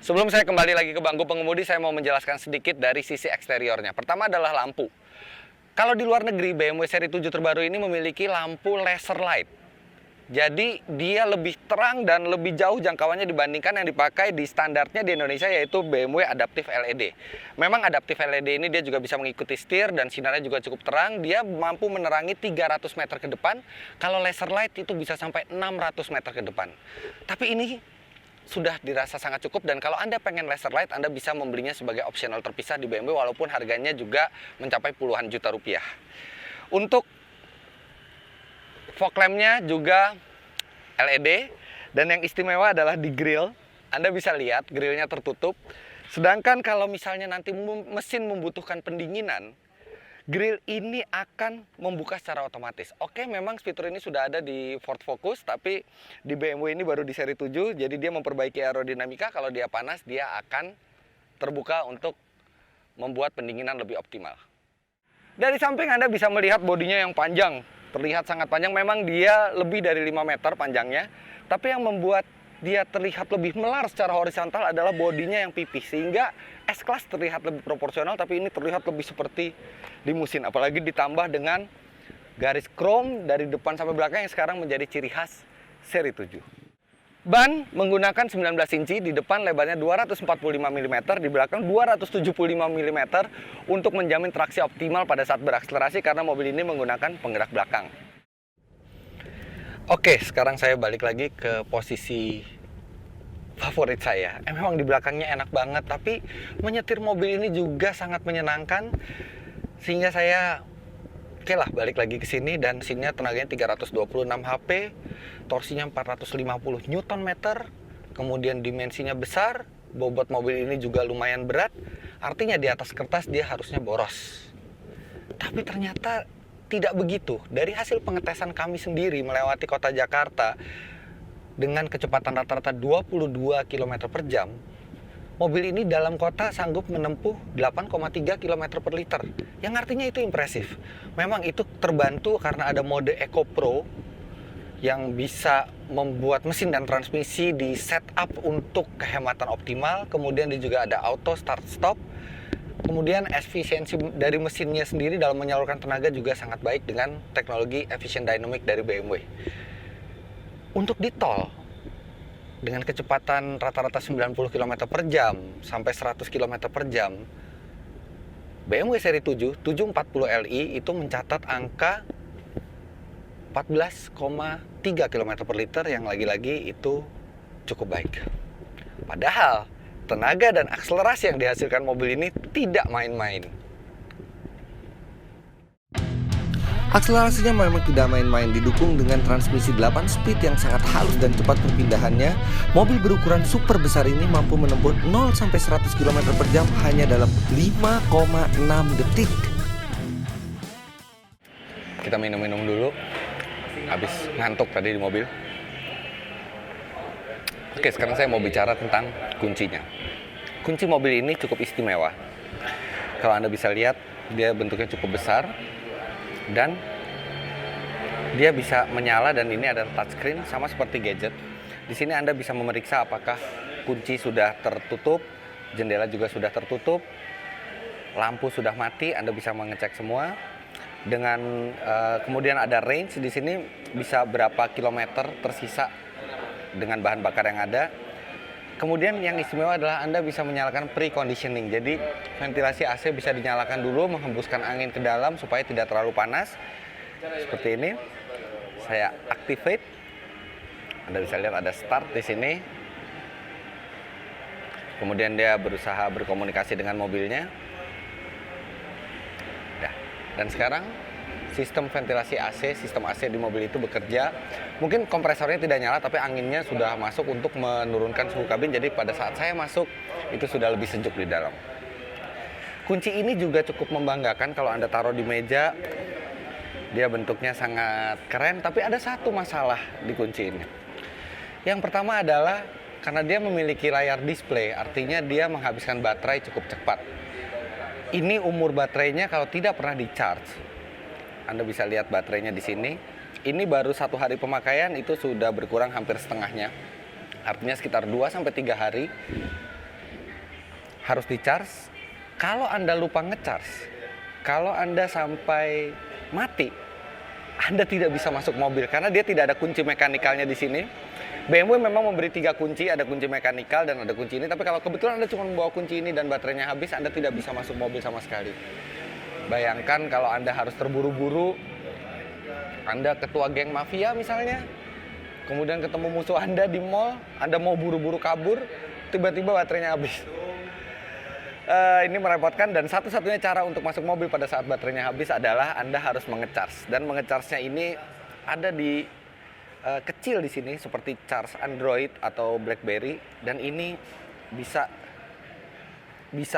Sebelum saya kembali lagi ke bangku pengemudi, saya mau menjelaskan sedikit dari sisi eksteriornya. Pertama adalah lampu. Kalau di luar negeri, BMW seri 7 terbaru ini memiliki lampu laser light. Jadi dia lebih terang dan lebih jauh jangkauannya dibandingkan yang dipakai di standarnya di Indonesia, yaitu BMW Adaptive LED. Memang Adaptive LED ini dia juga bisa mengikuti setir dan sinarnya juga cukup terang. Dia mampu menerangi 300 meter ke depan. Kalau laser light itu bisa sampai 600 meter ke depan. Tapi ini sudah dirasa sangat cukup, dan kalau Anda pengen laser light, Anda bisa membelinya sebagai opsional terpisah di BMW walaupun harganya juga mencapai puluhan juta rupiah. Untuk fog lamp-nya juga LED, dan yang istimewa adalah di grill. Anda bisa lihat grillnya tertutup. Sedangkan kalau misalnya nanti mesin membutuhkan pendinginan, grill ini akan membuka secara otomatis. Oke, memang fitur ini sudah ada di Ford Focus, tapi di BMW ini baru di seri 7, jadi dia memperbaiki aerodinamika. Kalau dia panas, dia akan terbuka untuk membuat pendinginan lebih optimal. Dari samping Anda bisa melihat bodinya yang panjang. Terlihat sangat panjang, memang dia lebih dari 5 meter panjangnya. Tapi yang membuat dia terlihat lebih melar secara horizontal adalah bodinya yang pipih. Sehingga S-Class terlihat lebih proporsional, tapi ini terlihat lebih seperti limusin. Apalagi ditambah dengan garis chrome dari depan sampai belakang yang sekarang menjadi ciri khas seri 7. Ban menggunakan 19 inci, di depan lebarnya 245 mm, di belakang 275 mm untuk menjamin traksi optimal pada saat berakselerasi karena mobil ini menggunakan penggerak belakang. Oke, sekarang saya balik lagi ke posisi favorit saya. Memang di belakangnya enak banget, tapi menyetir mobil ini juga sangat menyenangkan sehingga saya balik lagi ke sini, dan sininya tenaganya 326 HP, torsinya 450 Nm, kemudian dimensinya besar, bobot mobil ini juga lumayan berat, artinya di atas kertas dia harusnya boros. Tapi ternyata tidak begitu. Dari hasil pengetesan kami sendiri melewati kota Jakarta dengan kecepatan rata-rata 22 km per jam, mobil ini dalam kota sanggup menempuh 8,3 km per liter. Yang artinya itu impresif. Memang itu terbantu karena ada mode Eco Pro yang bisa membuat mesin dan transmisi di setup untuk kehematan optimal. Kemudian dia juga ada auto start stop. Kemudian efisiensi dari mesinnya sendiri dalam menyalurkan tenaga juga sangat baik dengan teknologi efficient dynamic dari BMW. Untuk di tol, dengan kecepatan rata-rata 90 km per jam sampai 100 km per jam, BMW seri 7, 740 Li itu mencatat angka 14,3 km per liter yang lagi-lagi itu cukup baik. Padahal tenaga dan akselerasi yang dihasilkan mobil ini tidak main-main. Akselerasinya memang tidak main-main, didukung dengan transmisi 8 speed yang sangat halus dan cepat perpindahannya. Mobil berukuran super besar ini mampu menempuh 0 sampai 100 km per jam hanya dalam 5,6 detik. Kita minum-minum dulu, habis ngantuk tadi di mobil. Oke, sekarang saya mau bicara tentang kuncinya. Kunci mobil ini cukup istimewa. Kalau Anda bisa lihat, dia bentuknya cukup besar dan dia bisa menyala, dan ini ada touchscreen sama seperti gadget. Di sini Anda bisa memeriksa apakah kunci sudah tertutup, jendela juga sudah tertutup, lampu sudah mati, Anda bisa mengecek semua. Dengan kemudian ada range di sini, bisa berapa kilometer tersisa dengan bahan bakar yang ada. Kemudian yang istimewa adalah Anda bisa menyalakan pre-conditioning. Jadi ventilasi AC bisa dinyalakan dulu, menghembuskan angin ke dalam supaya tidak terlalu panas. Seperti ini. Saya activate. Anda bisa lihat ada start di sini. Kemudian dia berusaha berkomunikasi dengan mobilnya. Dan sekarang sistem ventilasi AC, sistem AC di mobil itu bekerja. Mungkin kompresornya tidak nyala, tapi anginnya sudah masuk untuk menurunkan suhu kabin. Jadi pada saat saya masuk, itu sudah lebih sejuk di dalam. Kunci ini juga cukup membanggakan kalau Anda taruh di meja. Dia bentuknya sangat keren, tapi ada satu masalah di kunci ini. Yang pertama adalah karena dia memiliki layar display, artinya dia menghabiskan baterai cukup cepat. Ini umur baterainya kalau tidak pernah di-charge. Anda bisa lihat baterainya di sini. Ini baru 1 hari pemakaian itu sudah berkurang hampir setengahnya. Artinya sekitar 2-3 hari harus di-charge. Kalau Anda lupa nge-charge, kalau Anda sampai mati, Anda tidak bisa masuk mobil karena dia tidak ada kunci mekanikalnya di sini. BMW memang memberi 3 kunci, ada kunci mekanikal dan ada kunci ini. Tapi kalau kebetulan Anda cuma membawa kunci ini dan baterainya habis, Anda tidak bisa masuk mobil sama sekali. Bayangkan kalau Anda harus terburu-buru, Anda ketua geng mafia misalnya, kemudian ketemu musuh Anda di mall, Anda mau buru-buru kabur, tiba-tiba baterainya habis. Ini merepotkan dan satu-satunya cara untuk masuk mobil pada saat baterainya habis adalah Anda harus menge-charge. Dan menge-charge-nya ini ada di kecil di sini seperti charge Android atau BlackBerry, dan ini bisa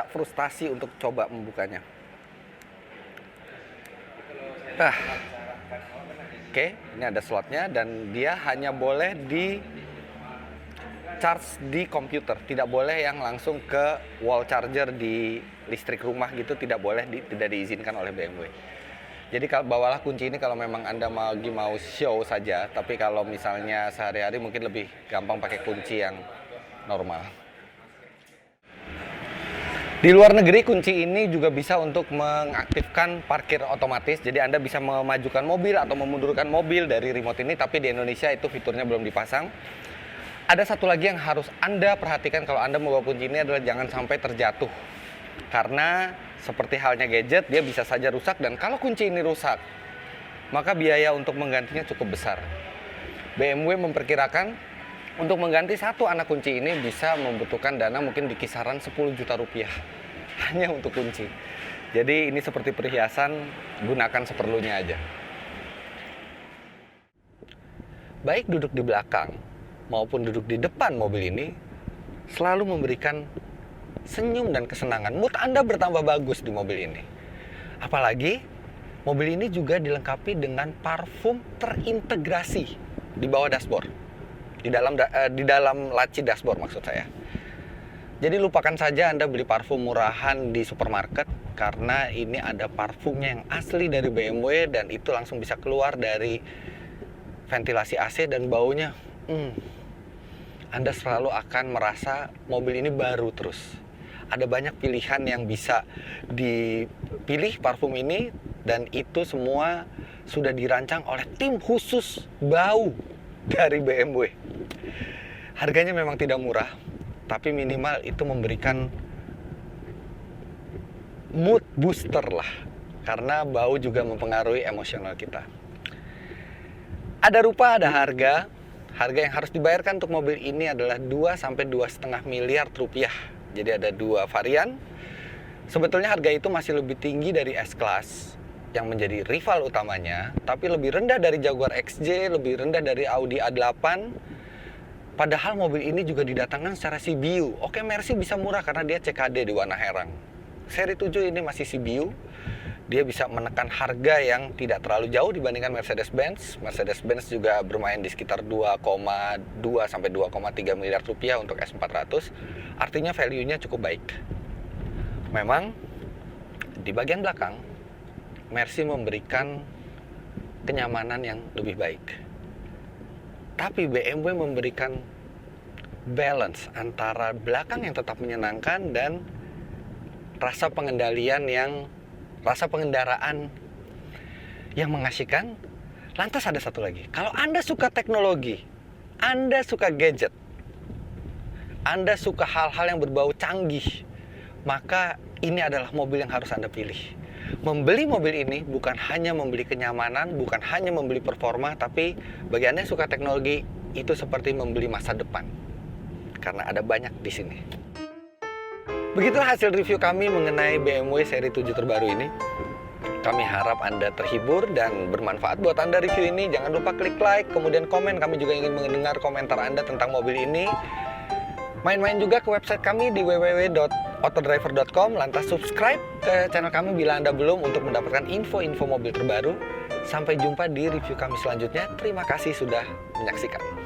frustasi untuk coba membukanya. Oke, ini ada slotnya dan dia hanya boleh di charge di komputer, tidak boleh yang langsung ke wall charger di listrik rumah gitu, tidak boleh, tidak diizinkan oleh BMW. Jadi bawalah kunci ini kalau memang Anda mau show saja, tapi kalau misalnya sehari-hari mungkin lebih gampang pakai kunci yang normal. Di luar negeri kunci ini juga bisa untuk mengaktifkan parkir otomatis, jadi Anda bisa memajukan mobil atau memundurkan mobil dari remote ini, tapi di Indonesia itu fiturnya belum dipasang. Ada satu lagi yang harus Anda perhatikan kalau Anda membawa kunci ini adalah jangan sampai terjatuh. Karena seperti halnya gadget, dia bisa saja rusak, dan kalau kunci ini rusak, maka biaya untuk menggantinya cukup besar. BMW memperkirakan untuk mengganti satu anak kunci ini bisa membutuhkan dana mungkin di kisaran 10 juta rupiah hanya untuk kunci. Jadi ini seperti perhiasan, gunakan seperlunya aja. Baik duduk di belakang maupun duduk di depan mobil ini selalu memberikan senyum dan kesenangan. Mood Anda bertambah bagus di mobil ini. Apalagi mobil ini juga dilengkapi dengan parfum terintegrasi di bawah dashboard. Di dalam laci dashboard maksud saya. Jadi lupakan saja Anda beli parfum murahan di supermarket, karena ini ada parfumnya yang asli dari BMW dan itu langsung bisa keluar dari ventilasi AC dan baunya Anda selalu akan merasa mobil ini baru terus. Ada banyak pilihan yang bisa dipilih parfum ini, dan itu semua sudah dirancang oleh tim khusus bau dari BMW. Harganya memang tidak murah, tapi minimal itu memberikan mood booster lah, karena bau juga mempengaruhi emosional kita. Ada rupa, ada harga. Harga yang harus dibayarkan untuk mobil ini adalah 2-2,5 miliar rupiah. Jadi ada 2 varian. Sebetulnya harga itu masih lebih tinggi dari S-Class yang menjadi rival utamanya, tapi lebih rendah dari Jaguar XJ, lebih rendah dari Audi A8. Padahal mobil ini juga didatangkan secara CBU. Oke, Mercy bisa murah karena dia CKD di warna herang. Seri 7 ini masih CBU. Dia bisa menekan harga yang tidak terlalu jauh dibandingkan Mercedes-Benz. Mercedes-Benz juga bermain di sekitar 2,2-2,3 miliar rupiah untuk S400. Artinya value-nya cukup baik. Memang di bagian belakang, Mercy memberikan kenyamanan yang lebih baik. Tapi BMW memberikan balance antara belakang yang tetap menyenangkan dan rasa pengendaraan yang mengasihkan. Lantas ada satu lagi. Kalau Anda suka teknologi, Anda suka gadget, Anda suka hal-hal yang berbau canggih, maka ini adalah mobil yang harus Anda pilih. Membeli mobil ini bukan hanya membeli kenyamanan, bukan hanya membeli performa, tapi bagi Anda yang suka teknologi, itu seperti membeli masa depan. Karena ada banyak di sini. Begitulah hasil review kami mengenai BMW seri 7 terbaru ini. Kami harap Anda terhibur dan bermanfaat buat Anda review ini. Jangan lupa klik like, kemudian komen. Kami juga ingin mendengar komentar Anda tentang mobil ini. Main-main juga ke website kami di www.autodriver.com. Lantas subscribe ke channel kami bila Anda belum untuk mendapatkan info-info mobil terbaru. Sampai jumpa di review kami selanjutnya. Terima kasih sudah menyaksikan.